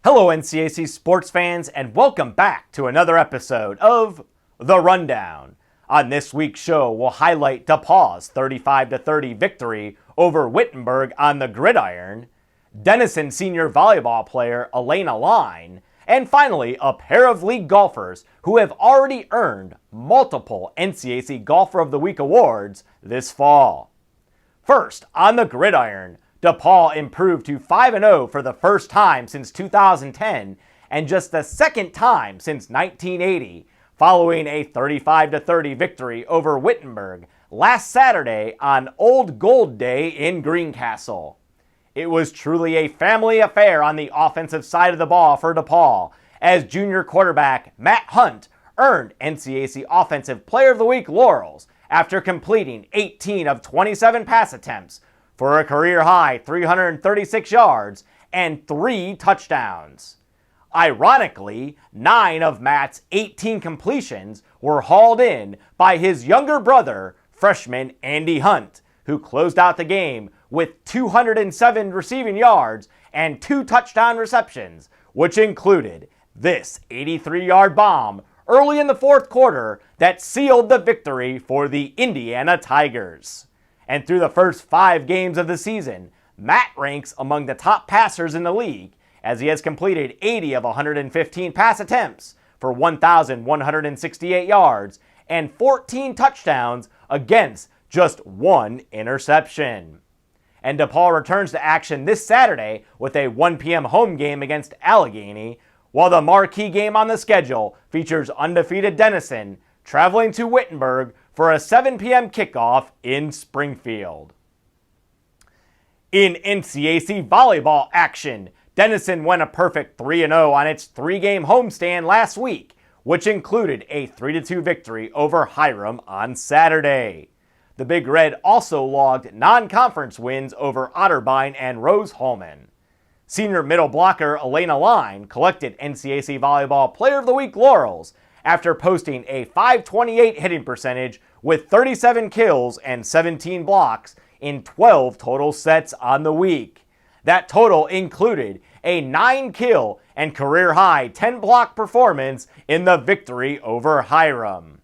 Hello NCAC sports fans, and welcome back to another episode of The Rundown. On this week's show, we'll highlight DePauw's 35-30 victory over Wittenberg on the gridiron, Denison senior volleyball player Elena Lein, and finally, a pair of league golfers who have already earned multiple NCAC Golfer of the Week awards this fall. First, on the gridiron, DePauw improved to 5-0 for the first time since 2010 and just the second time since 1980, following a 35-30 victory over Wittenberg last Saturday on Old Gold Day in Greencastle. It was truly a family affair on the offensive side of the ball for DePauw, as junior quarterback Matt Hunt earned NCAC Offensive Player of the Week laurels after completing 18 of 27 pass attempts for a career-high 336 yards and 3 touchdowns. Ironically, 9 of Matt's 18 completions were hauled in by his younger brother, freshman Andy Hunt, who closed out the game with 207 receiving yards and 2 touchdown receptions, which included this 83-yard bomb early in the fourth quarter that sealed the victory for the Indiana Tigers. And through the first 5 games of the season, Matt ranks among the top passers in the league, as he has completed 80 of 115 pass attempts for 1,168 yards and 14 touchdowns against just 1 interception. And DePauw returns to action this Saturday with a 1 p.m. home game against Allegheny, while the marquee game on the schedule features undefeated Denison traveling to Wittenberg for a 7 p.m. kickoff in Springfield. In NCAC volleyball action, Denison went a perfect 3-0 on its 3-game homestand last week, which included a 3-2 victory over Hiram on Saturday. The Big Red also logged non-conference wins over Otterbein and Rose-Hulman. Senior middle blocker Elena Lein collected NCAC Volleyball Player of the Week laurels after posting a .528 hitting percentage with 37 kills and 17 blocks in 12 total sets on the week. That total included a 9-kill and career-high 10-block performance in the victory over Hiram.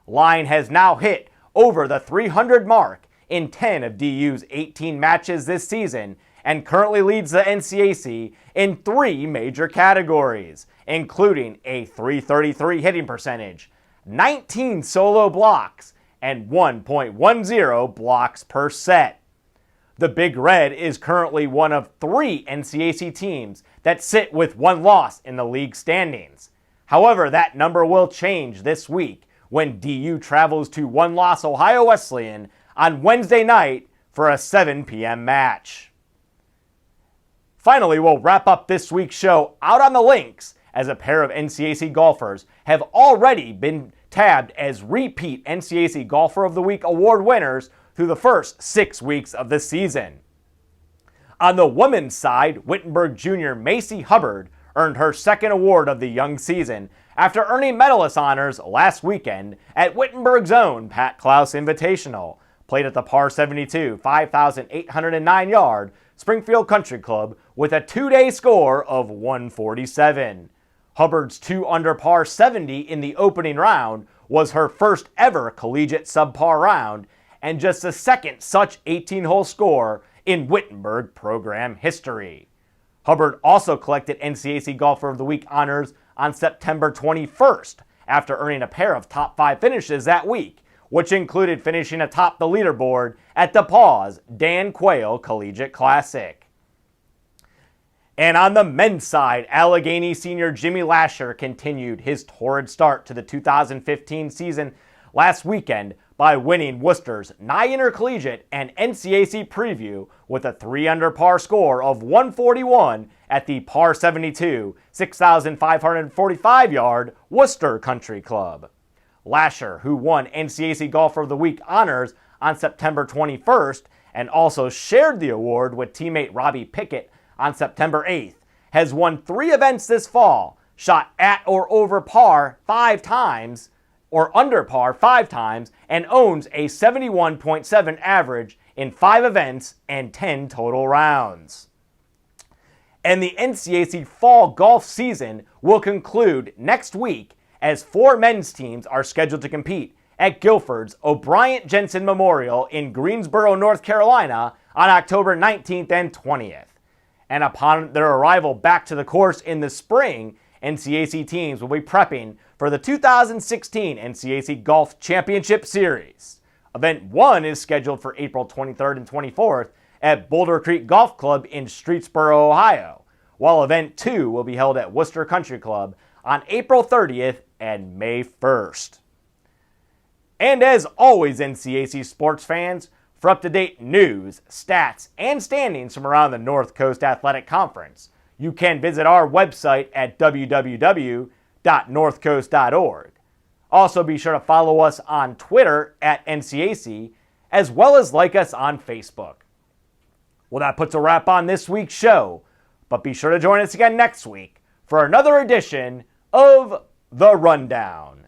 Lein has now hit over the 300 mark in 10 of DU's 18 matches this season and currently leads the NCAC in 3 major categories, including a .333 hitting percentage, 19 solo blocks, and 1.10 blocks per set. The Big Red is currently one of 3 NCAC teams that sit with 1 loss in the league standings. However, that number will change this week when DU travels to 1-loss Ohio Wesleyan on Wednesday night for a 7 p.m. match. Finally, we'll wrap up this week's show out on the links, as a pair of NCAC golfers have already been tabbed as repeat NCAC Golfer of the Week award winners through the first 6 weeks of the season. On the women's side, Wittenberg junior Macy Hubbard earned her 2nd award of the young season after earning medalist honors last weekend at Wittenberg's own Pat Klaus Invitational, played at the par 72, 5,809-yard Springfield Country Club with a 2-day score of 147. Hubbard's 2 under par 70 in the opening round was her first ever collegiate subpar round and just the 2nd such 18-hole score in Wittenberg program history. Hubbard also collected NCAC Golfer of the Week honors on September 21st after earning a pair of top 5 finishes that week, which included finishing atop the leaderboard at DePauw's Dan Quayle Collegiate Classic. And on the men's side, Allegheny senior Jimmy Lasher continued his torrid start to the 2015 season last weekend by winning Worcester's NY Intercollegiate and NCAC Preview with a 3 under par score of 141 at the par 72, 6,545-yard Worcester Country Club. Lasher, who won NCAC Golfer of the Week honors on September 21st and also shared the award with teammate Robbie Pickett on September 8th, has won 3 events this fall, shot at or over par 5 times, or under par 5 times, and owns a 71.7 average in 5 events and 10 total rounds. And the NCAC fall golf season will conclude next week as 4 men's teams are scheduled to compete at Guilford's O'Brien Jensen Memorial in Greensboro, North Carolina on October 19th and 20th. And upon their arrival back to the course in the spring, NCAC teams will be prepping for the 2016 NCAC Golf Championship Series. Event 1 is scheduled for April 23rd and 24th at Boulder Creek Golf Club in Streetsboro, Ohio, while Event 2 will be held at Worcester Country Club on April 30th and May 1st. And as always, NCAC sports fans, for up-to-date news, stats, and standings from around the North Coast Athletic Conference, you can visit our website at www.northcoast.org. Also, be sure to follow us on Twitter at NCAC, as well as like us on Facebook. Well, that puts a wrap on this week's show, but be sure to join us again next week for another edition of The Rundown.